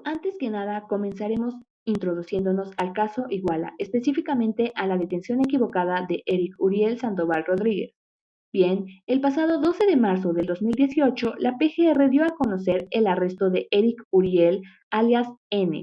Antes que nada, comenzaremos introduciéndonos al caso Iguala, específicamente a la detención equivocada de Eric Uriel Sandoval Rodríguez. Bien, el pasado 12 de marzo del 2018, la PGR dio a conocer el arresto de Eric Uriel, alias N,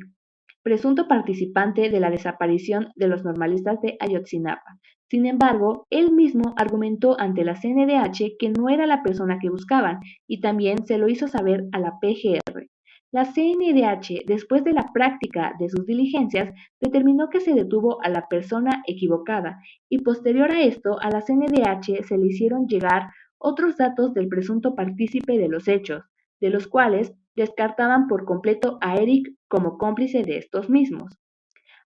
presunto participante de la desaparición de los normalistas de Ayotzinapa. Sin embargo, él mismo argumentó ante la CNDH que no era la persona que buscaban y también se lo hizo saber a la PGR. La CNDH, después de la práctica de sus diligencias, determinó que se detuvo a la persona equivocada y posterior a esto a la CNDH se le hicieron llegar otros datos del presunto partícipe de los hechos, de los cuales descartaban por completo a Eric como cómplice de estos mismos.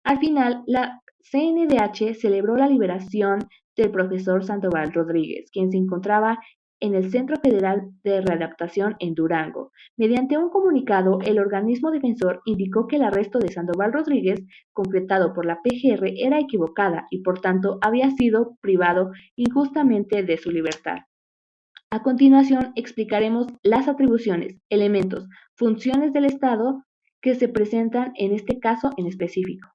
Al final, la CNDH celebró la liberación del profesor Sandoval Rodríguez, quien se encontraba en el Centro Federal de Readaptación en Durango. Mediante un comunicado, el organismo defensor indicó que el arresto de Sandoval Rodríguez, concretado por la PGR, era equivocada y por tanto había sido privado injustamente de su libertad. A continuación, explicaremos las atribuciones, elementos, funciones del Estado que se presentan en este caso en específico.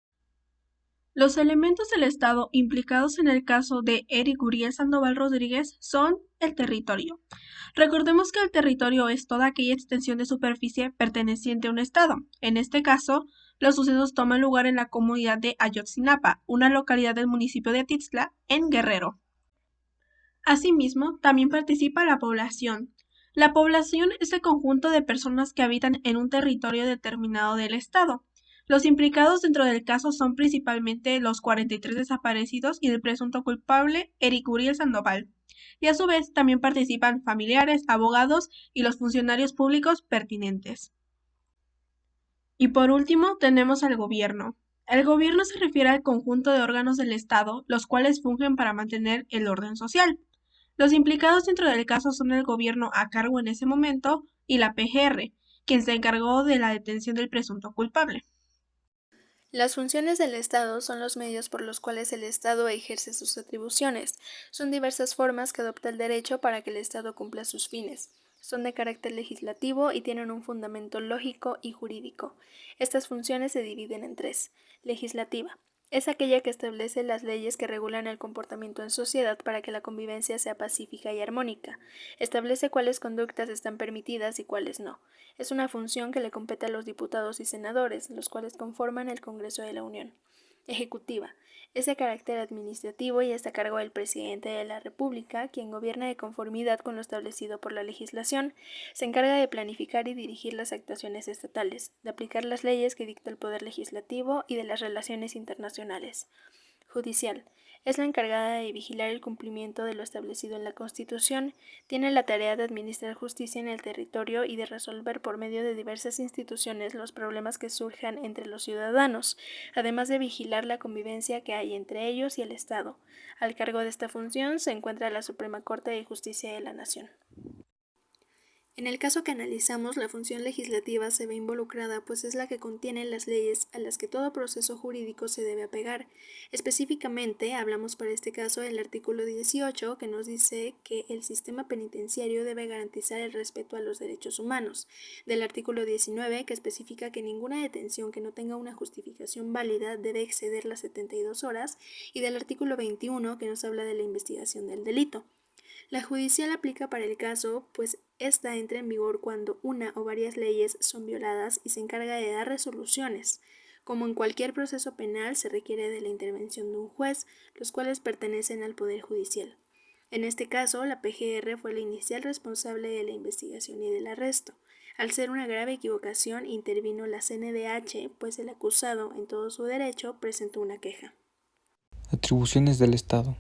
Los elementos del Estado implicados en el caso de Eric Uriel Sandoval Rodríguez son el territorio. Recordemos que el territorio es toda aquella extensión de superficie perteneciente a un Estado. En este caso, los sucesos toman lugar en la comunidad de Ayotzinapa, una localidad del municipio de Tixla, en Guerrero. Asimismo, también participa la población. La población es el conjunto de personas que habitan en un territorio determinado del Estado. Los implicados dentro del caso son principalmente los 43 desaparecidos y el presunto culpable, Eric Uriel Sandoval. Y a su vez también participan familiares, abogados y los funcionarios públicos pertinentes. Y por último, tenemos al gobierno. El gobierno se refiere al conjunto de órganos del Estado, los cuales fungen para mantener el orden social. Los implicados dentro del caso son el gobierno a cargo en ese momento y la PGR, quien se encargó de la detención del presunto culpable. Las funciones del Estado son los medios por los cuales el Estado ejerce sus atribuciones. Son diversas formas que adopta el derecho para que el Estado cumpla sus fines. Son de carácter legislativo y tienen un fundamento lógico y jurídico. Estas funciones se dividen en tres. Legislativa. Es aquella que establece las leyes que regulan el comportamiento en sociedad para que la convivencia sea pacífica y armónica. Establece cuáles conductas están permitidas y cuáles no. Es una función que le compete a los diputados y senadores, los cuales conforman el Congreso de la Unión. Ejecutiva. Es de carácter administrativo y está a cargo del presidente de la República, quien gobierna de conformidad con lo establecido por la legislación. Se encarga de planificar y dirigir las actuaciones estatales, de aplicar las leyes que dicta el Poder Legislativo y de las relaciones internacionales. Judicial. Es la encargada de vigilar el cumplimiento de lo establecido en la Constitución, tiene la tarea de administrar justicia en el territorio y de resolver por medio de diversas instituciones los problemas que surjan entre los ciudadanos, además de vigilar la convivencia que hay entre ellos y el Estado. Al cargo de esta función se encuentra la Suprema Corte de Justicia de la Nación. En el caso que analizamos, la función legislativa se ve involucrada, pues es la que contiene las leyes a las que todo proceso jurídico se debe apegar. Específicamente, hablamos para este caso del artículo 18, que nos dice que el sistema penitenciario debe garantizar el respeto a los derechos humanos, del artículo 19, que especifica que ninguna detención que no tenga una justificación válida debe exceder las 72 horas, y del artículo 21, que nos habla de la investigación del delito. La judicial aplica para el caso, pues esta entra en vigor cuando una o varias leyes son violadas y se encarga de dar resoluciones. Como en cualquier proceso penal, se requiere de la intervención de un juez, los cuales pertenecen al Poder Judicial. En este caso, la PGR fue la inicial responsable de la investigación y del arresto. Al ser una grave equivocación, intervino la CNDH, pues el acusado, en todo su derecho, presentó una queja. Atribuciones del Estado.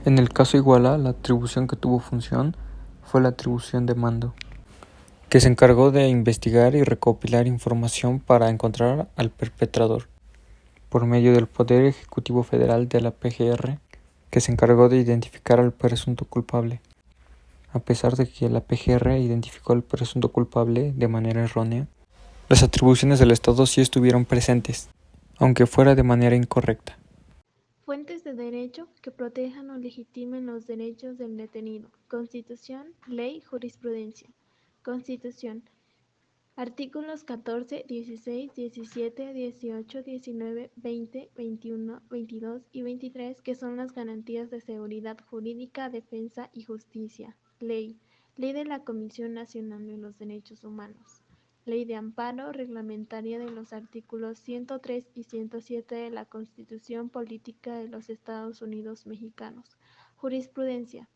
En el caso Iguala, la atribución que tuvo función fue la atribución de mando, que se encargó de investigar y recopilar información para encontrar al perpetrador, por medio del Poder Ejecutivo Federal de la PGR, que se encargó de identificar al presunto culpable. A pesar de que la PGR identificó al presunto culpable de manera errónea, las atribuciones del Estado sí estuvieron presentes, aunque fuera de manera incorrecta. Fuentes de derecho que protejan o legitimen los derechos del detenido. Constitución, ley, jurisprudencia. Constitución. Artículos 14, 16, 17, 18, 19, 20, 21, 22 y 23, que son las garantías de seguridad jurídica, defensa y justicia. Ley. Ley de la Comisión Nacional de los Derechos Humanos. Ley de amparo reglamentaria de los artículos 103 y 107 de la Constitución Política de los Estados Unidos Mexicanos. Jurisprudencia.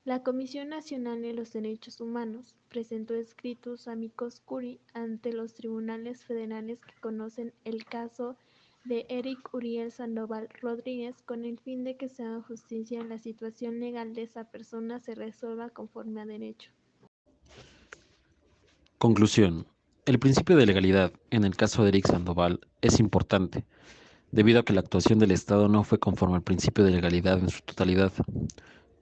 La Comisión Nacional de los Derechos Humanos presentó escritos amicus curiae ante los tribunales federales que conocen el caso de Eric Uriel Sandoval Rodríguez con el fin de que se haga justicia en la situación legal de esa persona se resuelva conforme a derecho. Conclusión. El principio de legalidad en el caso de Eric Sandoval es importante, debido a que la actuación del Estado no fue conforme al principio de legalidad en su totalidad,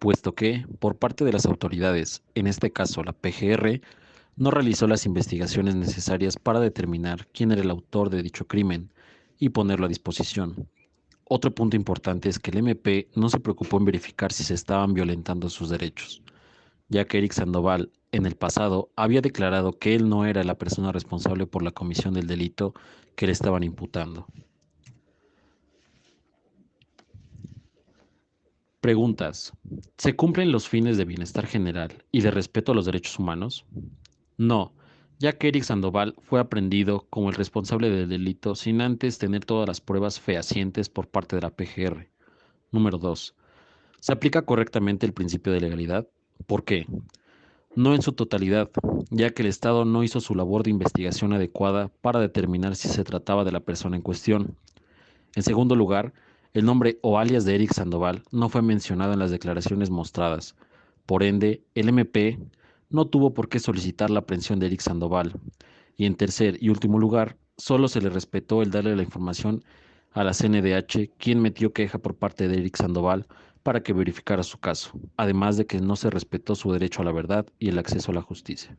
puesto que, por parte de las autoridades, en este caso la PGR, no realizó las investigaciones necesarias para determinar quién era el autor de dicho crimen y ponerlo a disposición. Otro punto importante es que el MP no se preocupó en verificar si se estaban violentando sus derechos, ya que Eric Sandoval, en el pasado, había declarado que él no era la persona responsable por la comisión del delito que le estaban imputando. Preguntas. ¿Se cumplen los fines de bienestar general y de respeto a los derechos humanos? No, ya que Eric Sandoval fue aprehendido como el responsable del delito sin antes tener todas las pruebas fehacientes por parte de la PGR. Número 2. ¿Se aplica correctamente el principio de legalidad? ¿Por qué? No en su totalidad, ya que el Estado no hizo su labor de investigación adecuada para determinar si se trataba de la persona en cuestión. En segundo lugar, el nombre o alias de Eric Sandoval no fue mencionado en las declaraciones mostradas. Por ende, el MP no tuvo por qué solicitar la aprehensión de Eric Sandoval. Y en tercer y último lugar, solo se le respetó el darle la información a la CNDH, quien metió queja por parte de Eric Sandoval para que verificara su caso, además de que no se respetó su derecho a la verdad y el acceso a la justicia.